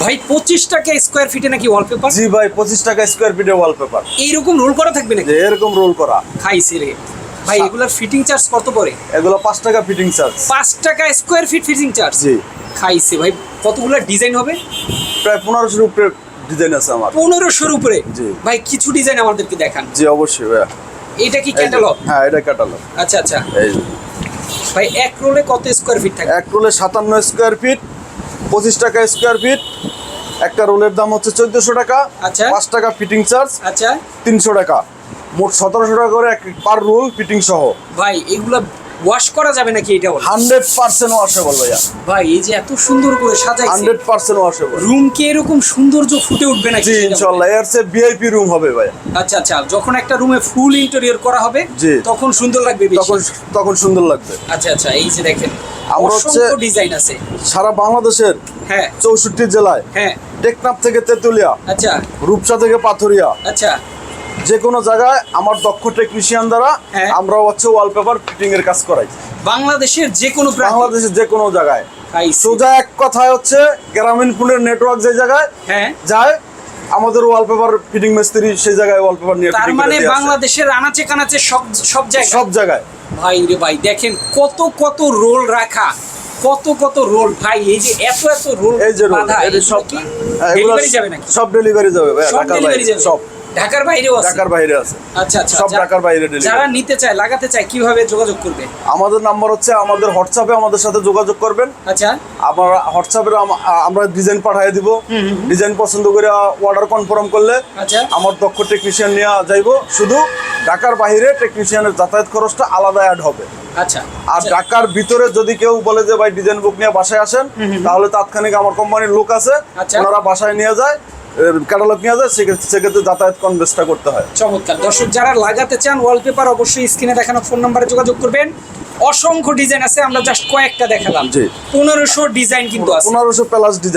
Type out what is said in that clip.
ভাই 25 টাকা স্কয়ার ফিটে নাকি ওয়ালপেপার? জি ভাই, 25 টাকা স্কয়ার ফিটে ওয়ালপেপার। এইরকম রোল করা থাকবে নাকি? যে এরকম রোল করা। খাইছে রে ভাই। এগুলোর ফিটিং চার্জ কত পড়ে? এগুলো 5 টাকা ফিটিং চার্জ। 5 টাকা স্কয়ার ফিট ফিটিং চার্জ? জি। খাইছে ভাই। কতগুলো ডিজাইন হবে? প্রায় 1500 উপরে ডিজাইন আছে আমার। 1500 এর উপরে? জি ভাই কিছু ডিজাইন আমাদেরকে দেখান। জি অবশ্যই ভাই। এটা কি ক্যাটালগ? হ্যাঁ, এটা ক্যাটালগ। আচ্ছা আচ্ছা এই যে। ভাই এক রোলে কত স্কয়ার ফিট থাকে? এক রোলে 57 স্কয়ার ফিট, 25 টাকা স্কয়ার ফিট। একটা রোলের দাম হচ্ছে 1400 টাকা। আচ্ছা। 5 টাকা ফিটিং চার্জ, আচ্ছা 300 টাকা। মোট 1700 টাকা করে পার রোল ফিটিং সহ। ভাই এগুলা ওয়াশ করা যাবে নাকি এটা বল? 100% ওয়াশেবল ভাইয়া। ভাই এই যে এত সুন্দর করে সাজাইছে, 100% ওয়াশেবল। রুম কি এরকম সৌন্দর্য ফুটে উঠবে নাকি? জি ইনশাআল্লাহ, এর চেয়ে ভিআইপি রুম হবে ভাই। আচ্ছা আচ্ছা, যখন একটা রুমে ফুল ইন্টেরিয়র করা হবে জি। তখন সুন্দর লাগবে বেশি। তখন সুন্দর লাগবে। আচ্ছা আচ্ছা, এই যে দেখেন আমরা হচ্ছে অসংখ্য ডিজাইন আছে। সারা বাংলাদেশের হ্যাঁ 64 জেলায়, হ্যাঁ। টেকনাফ থেকে তেতুলিয়া, আচ্ছা রূপসা থেকে পাথুরিয়া, আচ্ছা যে কোনো জায়গায় আমার দক্ষ টেকনিশিয়ান দ্বারা হ্যাঁ। আমরা হচ্ছে ওয়ালপেপার ফিটিং এর কাজ করাই। বাংলাদেশের যে কোনো বাংলাদেশের যে কোনো জায়গায়। খাইছে। সোজা এক কথায় হচ্ছে গ্রামীণ ফোনের নেটওয়ার্ক যে জায়গায় হ্যাঁ যায়, আমাদের ওয়ালপেপার ফিটিং মিস্ত্রি সেই জায়গায় ওয়ালপেপার নিয়ে তার ফিটিং মানে করে দিয়ে আসে। বাংলাদেশের আনাচে কানাচে সব সব জায়গায়। সব জায়গায়। ভাই রে ভাই, দেখেন কত কত রোল রাখা, কত কত রোল। ভাই এই যে এত এত রোল এই যে বাঁধা, এটা এগুলো সব কি এগুলো ডেলিভারি যাবে নাকি? সব ডেলিভারি যাবে ভাই। সব ঢাকার ডেলিভারি বাইরে যাবে? সব। ঢাকার বাইরেও আছে? ঢাকার বাইরে আছে। আচ্ছা আচ্ছা, সব ঢাকার বাইরে ডেলিভারি। যারা নিতে চায় লাগাতে চায় কিভাবে যোগাযোগ করবে? আমাদের নাম্বার হচ্ছে, আমাদের হোয়াটসঅ্যাপে আমাদের সাথে যোগাযোগ করবেন। আচ্ছা আবার হোয়াটসঅ্যাপে আমরা ডিজাইন পাঠিয়ে দিব। ডিজাইন পছন্দ করে অর্ডার কনফার্ম করলে আচ্ছা আমার দক্ষ টেকনিশিয়ান নিয়ে যাইব। শুধু ঢাকার বাইরে টেকনিশিয়ানের যাতায়াত খরচটা আলাদা অ্যাড হবে। আচ্ছা। আর ঢাকার ভিতরে যদি কেউ বলে যে ভাই ডিজাইন বুক নিয়ে বাসায় আসেন, তাহলে তাৎক্ষণিক আমার কোম্পানির লোক আছে, আচ্ছা। ওনারা বাসায় নিয়ে যায়, ক্যাটালগ নিয়ে যায়, সেক্ষেত্রে যাতায়াত কনভেস্টটা করতে হয়। চমৎকার। দর্শক যারা লাগাতে চান ওয়ালপেপার অবশ্যই স্ক্রিনে দেখানো ফোন নাম্বারে যোগাযোগ করবেন। অসংখ্য ডিজাইন আছে, আমরা জাস্ট কয়েকটা দেখালাম। জি। 1500 ডিজাইন কিন্তু আছে। 1500 প্লাস ডিজাইন।